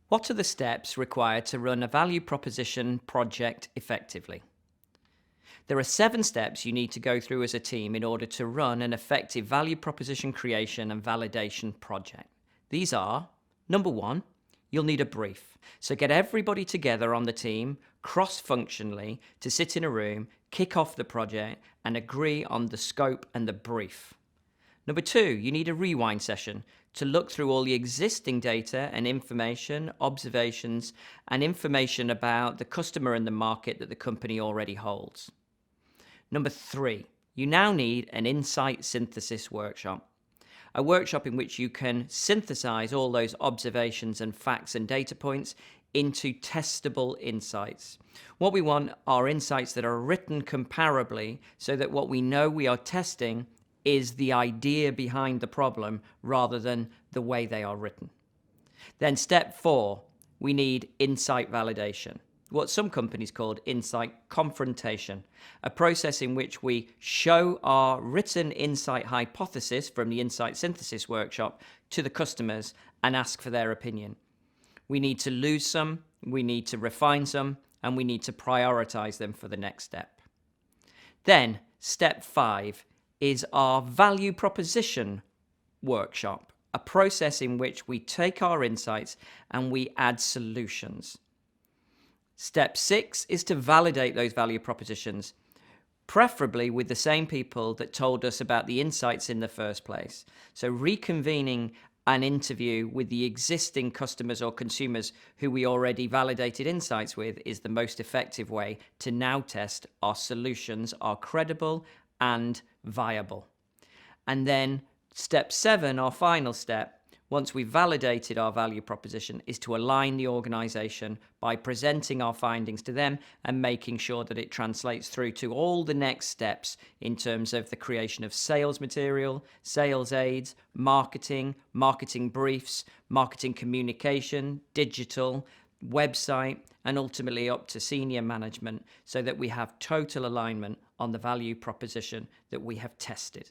What are the steps required to run a value proposition project effectively? There are 7 steps you need to go through as a team in order to run an effective value proposition creation and validation project. These are: number 1, you'll need a brief. So get everybody together on the team, cross-functionally, to sit in a room, kick off the project, and agree on the scope and the brief. Number 2, you need a rewind session to look through all the existing data and information, observations, and information about the customer and the market that the company already holds. Number 3, you now need an insight synthesis workshop. A workshop in which you can synthesize all those observations and facts and data points into testable insights. What we want are insights that are written comparably so that what we know we are testing is the idea behind the problem rather than the way they are written. Then step 4, we need insight validation, what some companies call insight confrontation, a process in which we show our written insight hypothesis from the insight synthesis workshop to the customers and ask for their opinion. We need to lose some, we need to refine some, and we need to prioritize them for the next step. Then step 5 is our value proposition workshop, a process in which we take our insights and we add solutions. Step 6 is to validate those value propositions, preferably with the same people that told us about the insights in the first place. So reconvening an interview with the existing customers or consumers who we already validated insights with is the most effective way to now test our solutions are credible and viable. And then step 7, our final step, once we've validated our value proposition, is to align the organization by presenting our findings to them and making sure that it translates through to all the next steps in terms of the creation of sales material, sales aids, marketing briefs, marketing communication, digital, website, and ultimately up to senior management so that we have total alignment on the value proposition that we have tested.